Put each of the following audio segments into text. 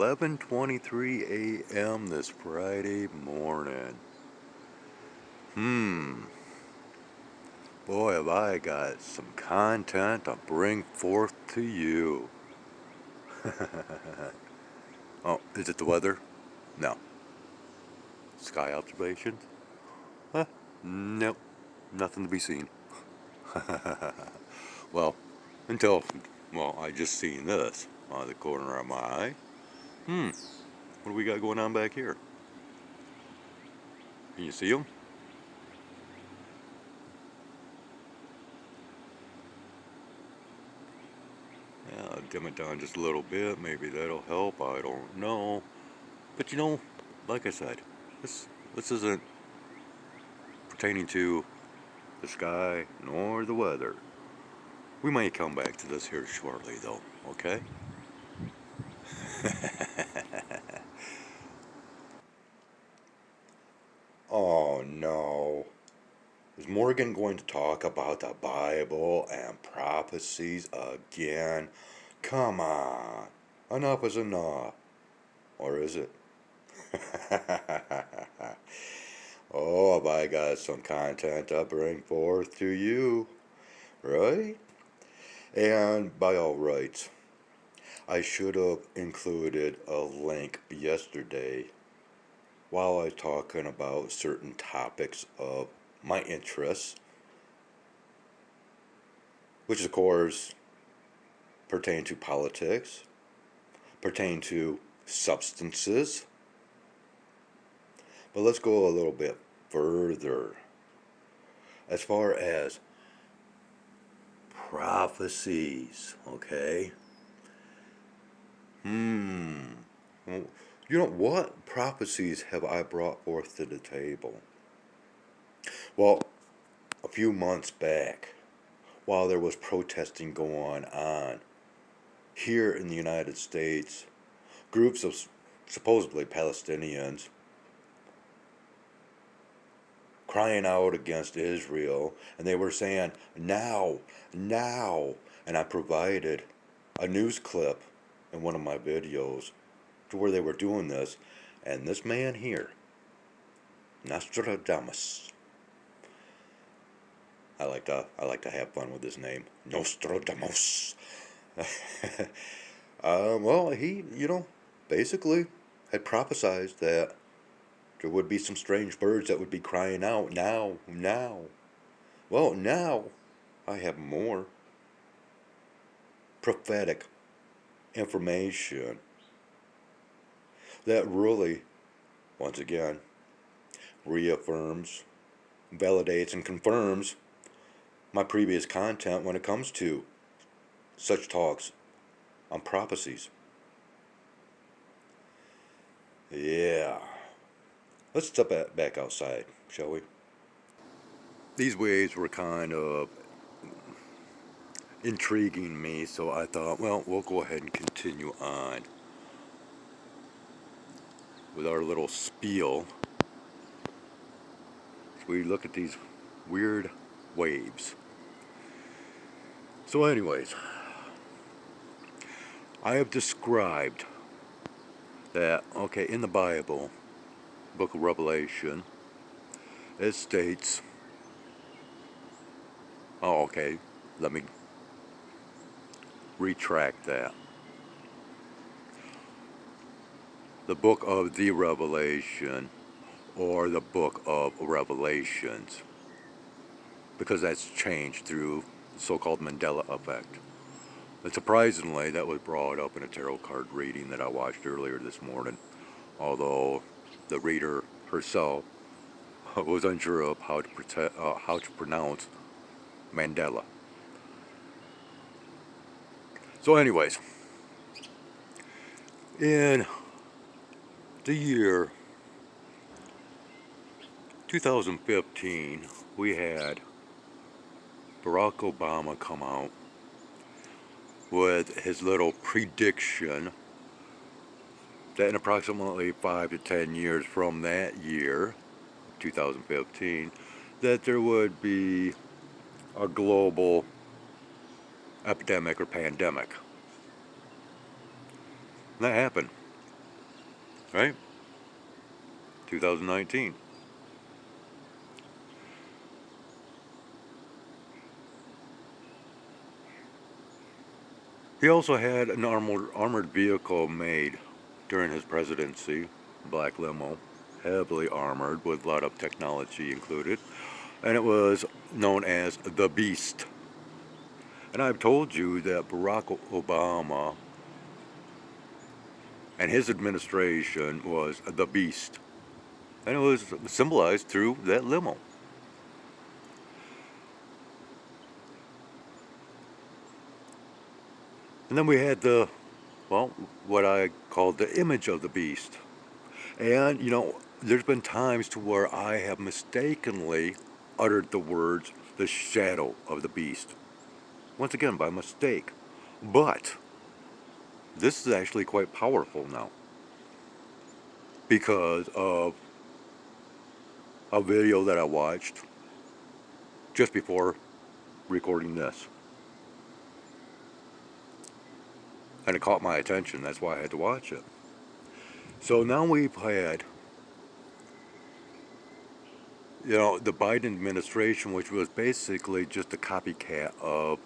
11:23 a.m. this Friday morning. Boy, have I got some content to bring forth to you. Oh, is it the weather? No. Sky observations? Nope. Nothing to be seen. Well, I just seen this out of the corner of my eye. What do we got going on back here? Can you see them? Yeah, I'll dim it down just a little bit. Maybe that'll help. I don't know. But like I said, this isn't pertaining to the sky nor the weather. We might come back to this here shortly, though. Okay? Oh no. Is Morgan going to talk about the Bible and prophecies again? Come on. Enough is enough. Or is it? Oh, have I got some content to bring forth to you, right? And by all rights, I should have included a link yesterday while I was talking about certain topics of my interests, which of course pertain to politics, pertain to substances. But let's go a little bit further. As far as prophecies, okay? Well, what prophecies have I brought forth to the table? Well, a few months back, while there was protesting going on here in the United States, groups of supposedly Palestinians crying out against Israel, and they were saying, now, now. And I provided a news clip in one of my videos to where they were doing this, and this man here, Nostradamus, I like to have fun with his name, Nostradamus. Well, he, basically had prophesized that there would be some strange birds that would be crying out, now, now. Well, now I have more prophetic information that really, once again, reaffirms, validates, and confirms my previous content when it comes to such talks on prophecies. Yeah. Let's step back outside, shall we? These waves were kind of intriguing me, so I thought, well, we'll go ahead and continue on with our little spiel. We look at these weird waves. So anyways, I have described that, okay, in the Bible, book of Revelation, it states, let me retract that. The book of the Revelation, or the book of Revelations, because that's changed through the so-called Mandela effect. And surprisingly, that was brought up in a tarot card reading that I watched earlier this morning, although the reader herself was unsure of how to pronounce Mandela. So anyways, in the year 2015, we had Barack Obama come out with his little prediction that in approximately 5 to 10 years from that year, 2015, that there would be a global epidemic or pandemic. And that happened. right? 2019. He also had an armored vehicle made during his presidency, black limo, heavily armored with a lot of technology included, and it was known as the Beast. And I've told you that Barack Obama and his administration was the Beast, and it was symbolized through that limo. And then we had well, what I called the image of the Beast. And, there's been times to where I have mistakenly uttered the words, the shadow of the beast. Once again, by mistake. But this is actually quite powerful now because of a video that I watched just before recording this. And it caught my attention. That's why I had to watch it. So now we've had, the Biden administration, which was basically just a copycat of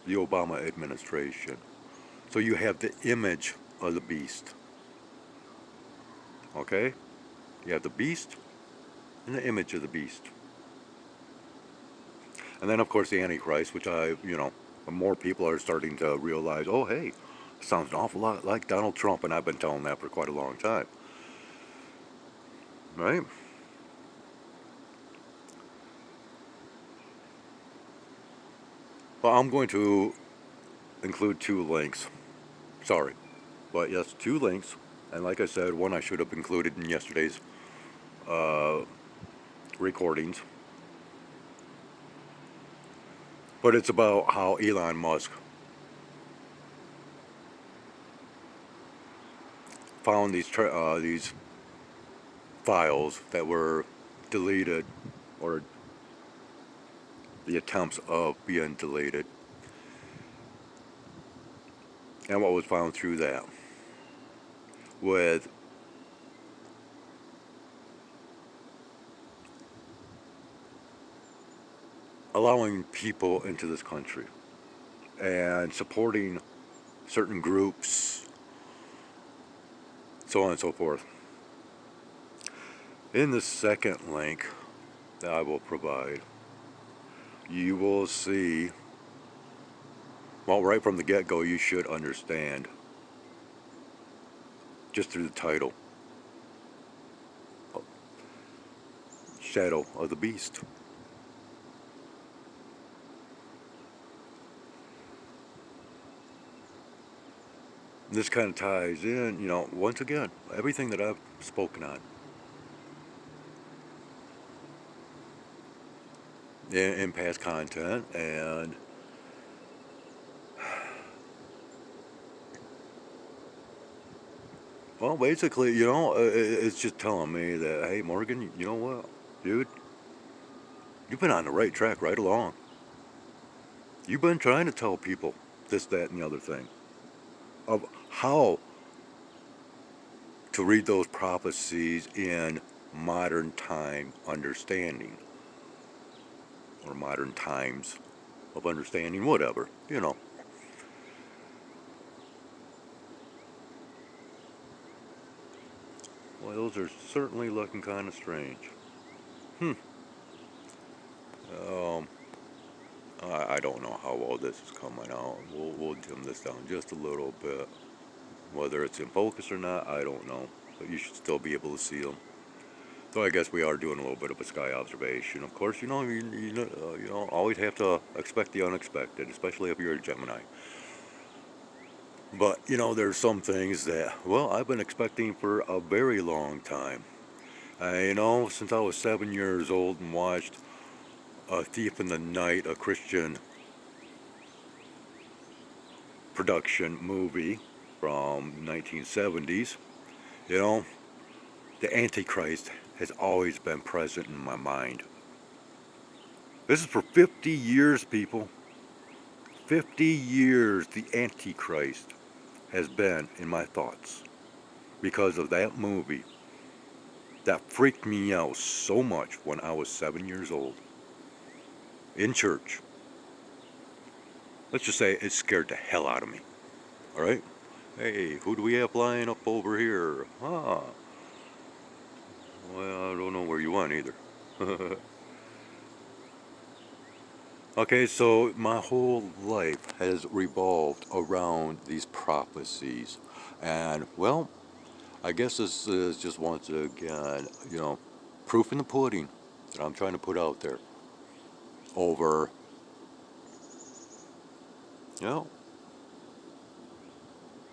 the Obama administration. So you have the image of the beast. Okay? You have the beast and the image of the beast. And then, of course, the Antichrist, which more people are starting to realize, oh, hey, sounds an awful lot like Donald Trump, and I've been telling that for quite a long time. Right? Well, I'm going to include two links. Sorry. But yes, two links. And like I said, one I should have included in yesterday's recordings. But it's about how Elon Musk found these files that were deleted, or the attempts of being deleted, and what was found through that, with allowing people into this country and supporting certain groups, so on and so forth. In the second link that I will provide, you will see, well, right from the get-go, you should understand, just through the title, Shadow of the Beast. This kind of ties in, once again, everything that I've spoken on in past content, and well, basically, it's just telling me that, hey, Morgan, you know what, dude, you've been on the right track right along. You've been trying to tell people this, that, and the other thing of how to read those prophecies in modern time understanding, or modern times of understanding, whatever. Well, those are certainly looking kind of strange. Um, I don't know how well this is coming out. We'll dim this down just a little bit. Whether it's in focus or not, I don't know. But you should still be able to see them. So I guess we are doing a little bit of a sky observation. Of course, you always have to expect the unexpected, especially if you're a Gemini. But there's some things that, well, I've been expecting for a very long time. Since I was 7 years old and watched A Thief in the Night, a Christian production movie from 1970s. The Antichrist has always been present in my mind. This is for 50 years, people. 50 years the Antichrist has been in my thoughts. because of that movie that freaked me out so much when I was 7 years old in church. Let's just say it scared the hell out of me. All right? Hey, who do we have flying up over here? Well, I don't know where you went either. Okay, so my whole life has revolved around these prophecies. And, well, I guess this is just once again, proof in the pudding that I'm trying to put out there over, you know,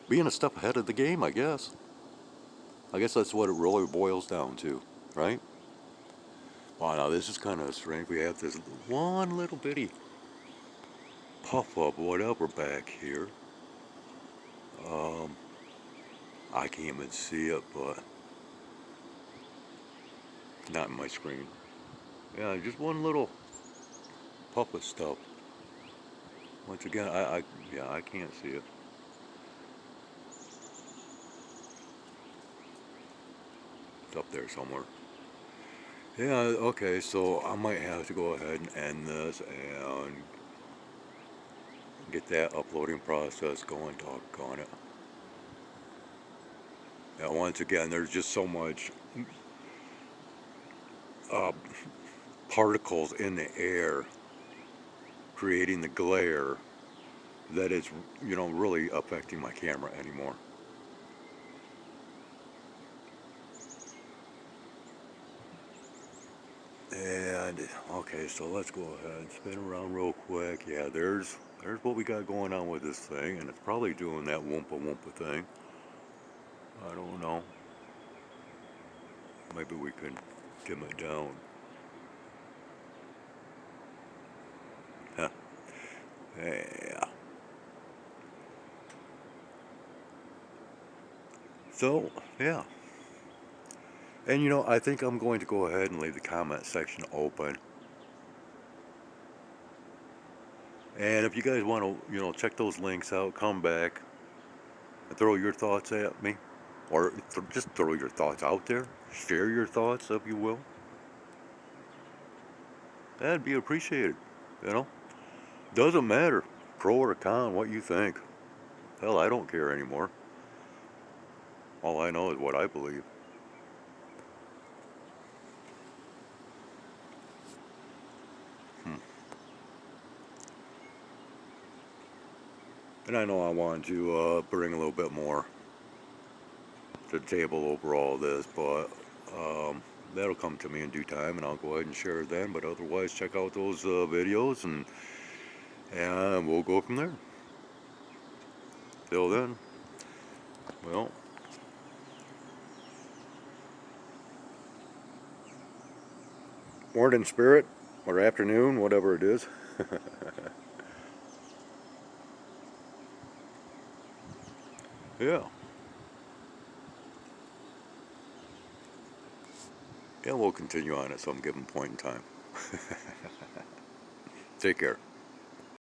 being a step ahead of the game, I guess. I guess that's what it really boils down to, right? Wow, now this is kind of strange. We have this one little bitty puff up, whatever, back here. Um, I can't even see it, but not in my screen. Yeah, just one little puff of stuff. Once again, yeah, I can't see it. It's up there somewhere. Yeah, okay, so I might have to go ahead and end this and get that uploading process going, doggone it. Yeah, once again, there's just so much uh, particles in the air creating the glare that it's, really affecting my camera anymore. And okay, so let's go ahead and spin around real quick. Yeah, there's what we got going on with this thing, and it's probably doing that Wumpa Wumpa thing. I don't know. Maybe we can dim it down. Huh. Yeah. So, yeah. And I think I'm going to go ahead and leave the comment section open. And if you guys want to, check those links out, come back and throw your thoughts at me. Or just throw your thoughts out there. Share your thoughts, if you will. That'd be appreciated, you know? Doesn't matter, pro or con, what you think. Hell, I don't care anymore. All I know is what I believe. Hmm. And I know I want to bring a little bit more to the table over all this, but that'll come to me in due time, and I'll go ahead and share it then. But otherwise, check out those videos, and we'll go from there. Till then, well, morning spirit, or afternoon, whatever it is. Yeah. Yeah, we'll continue on at some given point in time. Take care.